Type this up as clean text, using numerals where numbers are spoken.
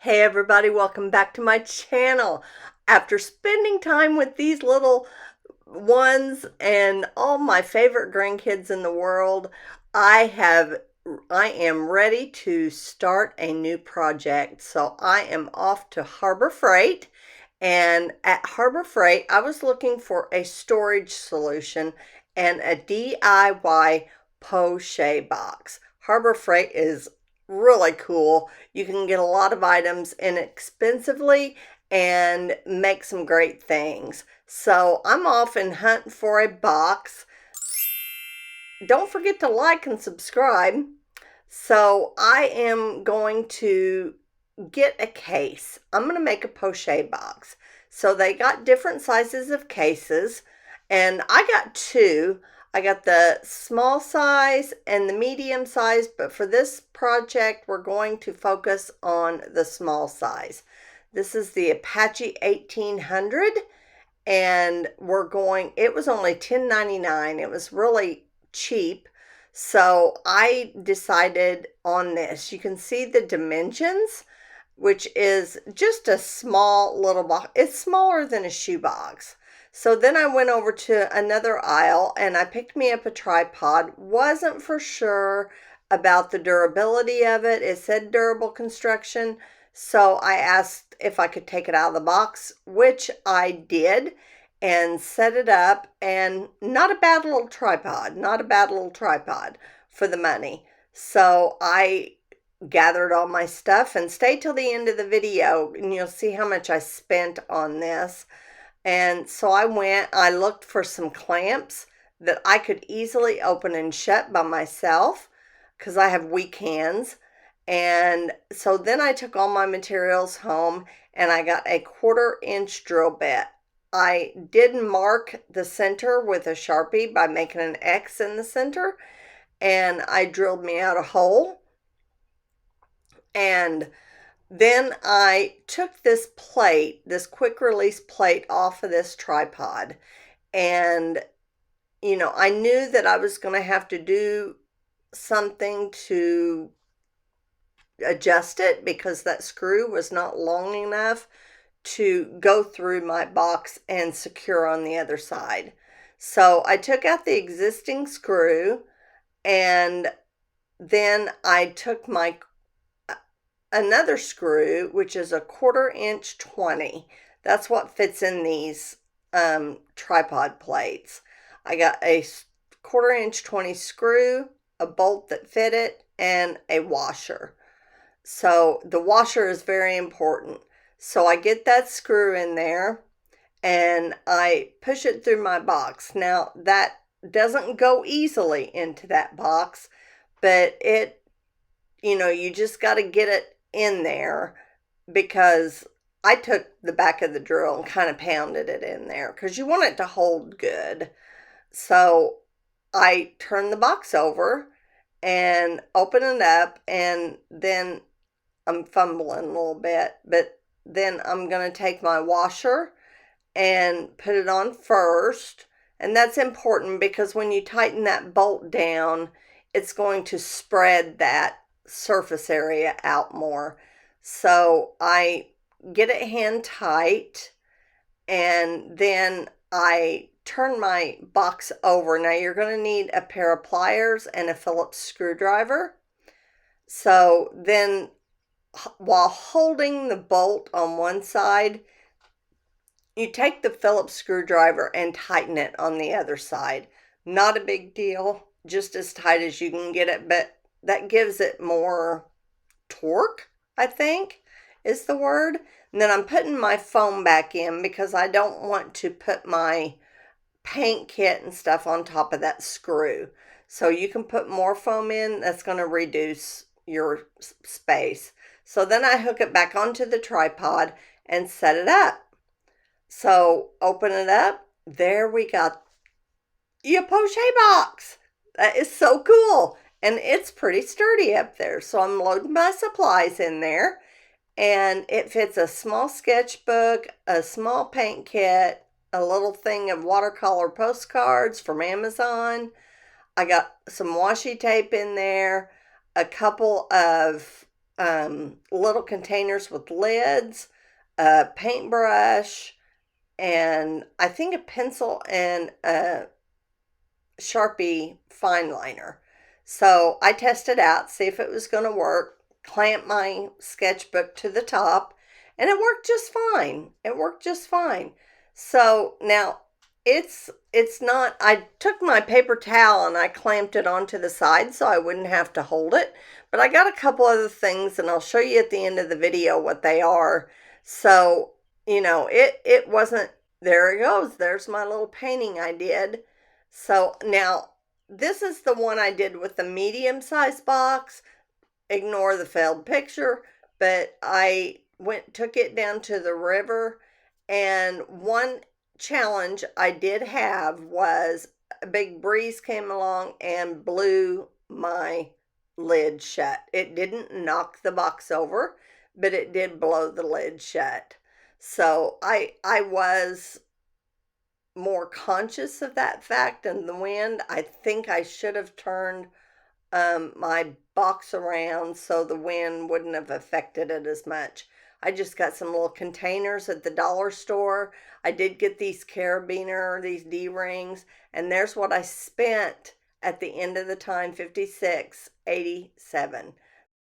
Hey everybody, welcome back to my channel. After spending time with these little ones and all my favorite grandkids in the world, I am ready to start a new project. So I am off to Harbor Freight, and at Harbor Freight I was looking for a storage solution and a DIY pochade box. Harbor Freight is really cool. You can get a lot of items inexpensively and make some great things. So I'm off and hunting for a box. Don't forget to like and subscribe. So I am going to get a case. I'm going to make a pochade box. So they got different sizes of cases, and I got two. I got the small size and the medium size, but for this project, we're going to focus on the small size. This is the Apache 1800, and it was only $10.99. It was really cheap. So I decided on this. You can see the dimensions, which is just a small little box. It's smaller than a shoebox. So then I went over to another aisle and I picked me up a tripod. Wasn't for sure about the durability of it. It said durable construction. So I asked if I could take it out of the box, which I did, and set it up. And not a bad little tripod, not a bad little tripod for the money. So I gathered all my stuff, and stay till the end of the video and you'll see how much I spent on this. And so I looked for some clamps that I could easily open and shut by myself because I have weak hands. And so then I took all my materials home and I got a 1/4-inch drill bit. I did mark the center with a Sharpie by making an X in the center, and I drilled me out a hole. And then I took this plate, this quick release plate, off of this tripod. And, I knew that I was going to have to do something to adjust it because that screw was not long enough to go through my box and secure on the other side. So I took out the existing screw, and then I took another screw, which is a 1/4-inch 20. That's what fits in these tripod plates. I got a 1/4-inch 20 screw, a bolt that fit it, and a washer. So the washer is very important. So I get that screw in there and I push it through my box. Now that doesn't go easily into that box, but you just got to get it in there, because I took the back of the drill and kind of pounded it in there because you want it to hold good. So I turn the box over and open it up, and then I'm fumbling a little bit, but then I'm going to take my washer and put it on first. And that's important because when you tighten that bolt down, it's going to spread that surface area out more. So I get it hand tight, and then I turn my box over. Now you're going to need a pair of pliers and a Phillips screwdriver. So then, while holding the bolt on one side, you take the Phillips screwdriver and tighten it on the other side. Not a big deal, just as tight as you can get it, but that gives it more torque, I think is the word. And then I'm putting my foam back in because I don't want to put my paint kit and stuff on top of that screw. So you can put more foam in. That's going to reduce your space. So then I hook it back onto the tripod and set it up. So open it up. There we got your pochade box. That is so cool. And it's pretty sturdy up there. So I'm loading my supplies in there. And it fits a small sketchbook, a small paint kit, a little thing of watercolor postcards from Amazon. I got some washi tape in there, a couple of little containers with lids, a paintbrush, and I think a pencil and a Sharpie fine liner. So I tested out, see if it was going to work, clamped my sketchbook to the top, and it worked just fine. It worked just fine. So now it's not, I took my paper towel and I clamped it onto the side so I wouldn't have to hold it. But I got a couple other things and I'll show you at the end of the video what they are. So, it wasn't, there it goes. There's my little painting I did. So now this is the one I did with the medium-sized box. Ignore the failed picture, but I took it down to the river, and one challenge I did have was a big breeze came along and blew my lid shut. It didn't knock the box over, but it did blow the lid shut. So I was more conscious of that fact and the wind. I think I should have turned my box around so the wind wouldn't have affected it as much. I just got some little containers at the dollar store. I did get these carabiner, these D-rings, and there's what I spent at the end of the time, $56.87.